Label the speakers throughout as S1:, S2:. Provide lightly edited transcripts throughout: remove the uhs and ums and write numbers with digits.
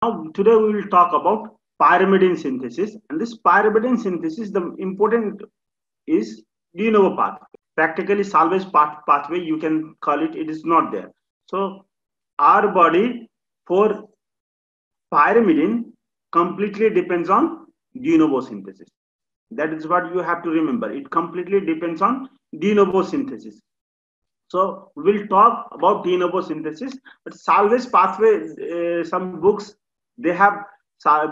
S1: Now, today we will talk about pyrimidine synthesis, and this pyrimidine synthesis, the important is de novo pathway. Practically, salvage pathway, you can call it, it is not there. So, our body for pyrimidine completely depends on de novo synthesis. That is what you have to remember. It completely depends on de novo synthesis. So we'll talk about de novo synthesis, but salvage pathway. Some books they have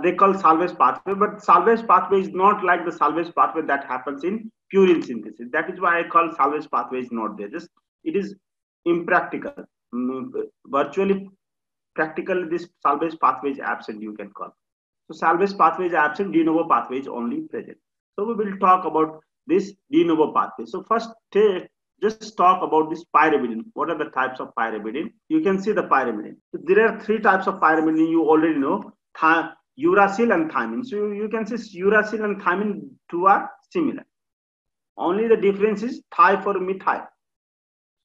S1: they call salvage pathway, but salvage pathway is not like the salvage pathway that happens in purine synthesis. That is why I call salvage pathway is not there. Just it is impractical. Virtually practically this salvage pathway is absent. You can call. So salvage pathway is absent. De novo pathway is only present. So we will talk about this de novo pathway. So first just talk about this pyrimidine. What are the types of pyrimidine? You can see the pyrimidine. So there are three types of pyrimidine. You already know uracil and thymine. So you can see uracil and thymine two are similar. Only the difference is thi for methyl.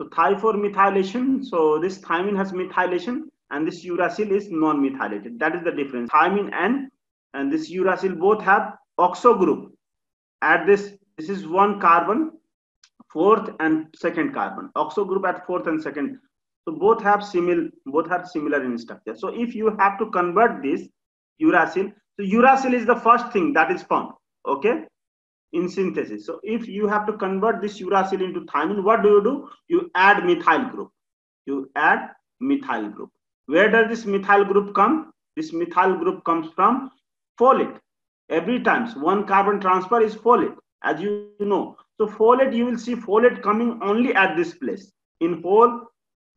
S1: So thi for methylation. So this thymine has methylation and this uracil is non-methylated. That is the difference. Thymine and this uracil both have oxo group. At this is one carbon, fourth and second carbon. Oxo group at fourth and second. So both are similar in structure. So if you have to convert this uracil, so uracil is the first thing that is found, okay, in synthesis. So if you have to convert this uracil into thymine, what do? You add methyl group. You add methyl group. Where does this methyl group come? This methyl group comes from folate. Every time one carbon transfer is folate, as you know. So folate, you will see folate coming only at this place in whole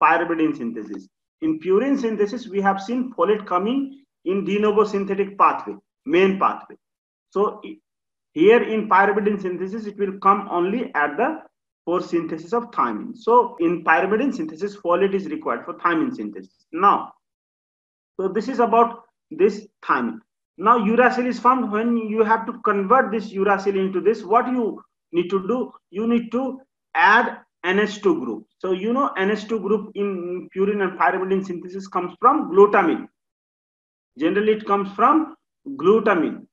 S1: pyrimidine synthesis. In purine synthesis, we have seen folate coming in de novo synthetic pathway, main pathway. So here in pyrimidine synthesis, it will come only at the for synthesis of thymine. So in pyrimidine synthesis, folate is required for thymine synthesis. Now, so this is about this thymine. Now uracil is formed. When you have to convert this uracil into this, what you need to do? You need to add NH2 group. So you know NH2 group in purine and pyrimidine synthesis comes from glutamine. Generally it comes from glutamine.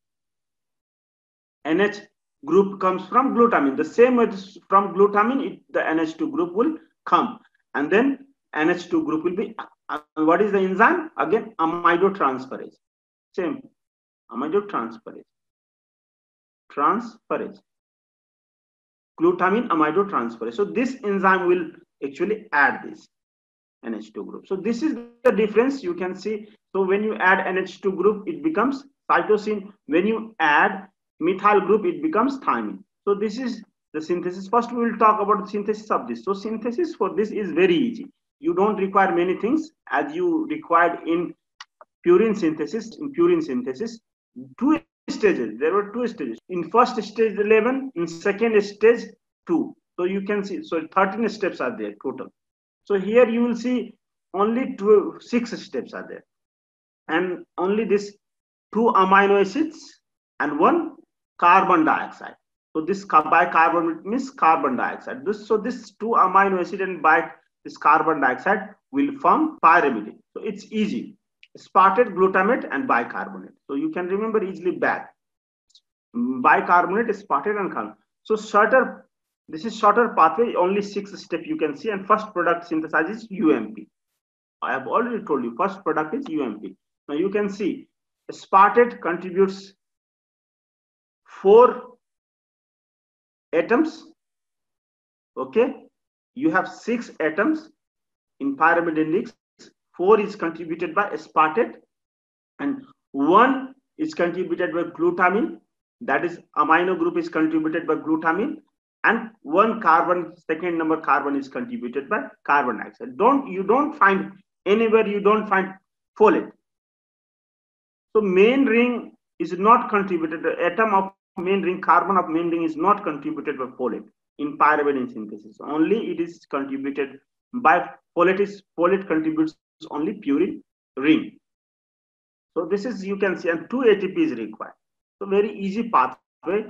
S1: NH group comes from glutamine. The same way from glutamine, the NH2 group will come. And then NH2 group will be, what is the enzyme? Again, amidotransferase. Same, amidotransferase. Glutamine amidotransferase. So this enzyme will actually add this NH2 group. So this is the difference you can see. So when you add NH2 group, it becomes cytosine. When you add methyl group, it becomes thymine. So this is the synthesis. First, we will talk about the synthesis of this. So synthesis for this is very easy. You don't require many things as you required in purine synthesis. In purine synthesis, two stages. There were two stages. In first stage 11, in second stage 2. So you can see. So 13 steps are there total. So here you will see only 6 steps are there, and only this 2 amino acids and 1 carbon dioxide. So this bicarbonate means carbon dioxide. So this 2 amino acid and this carbon dioxide will form pyrimidine. So it's easy. Aspartate, glutamate, and bicarbonate. So you can remember easily back. Bicarbonate, aspartate, and carbon. So shorter. This is shorter pathway. Only 6 steps you can see. And first product synthesizes UMP. I have already told you. First product is UMP. Now you can see aspartate contributes 4 atoms. Okay, you have 6 atoms in pyrimidine. 4 is contributed by aspartate, and 1 is contributed by glutamine. That is amino group is contributed by glutamine, and 1 carbon, second number carbon is contributed by carbon dioxide. You don't find anywhere, you don't find folate. So main ring is not contributed. The atom of main ring, carbon of main ring is not contributed by folate in pyrimidine synthesis. Only it is contributed by folate. Folate contributes only purine ring. So this is, you can see, and 2 ATP is required. So very easy pathway.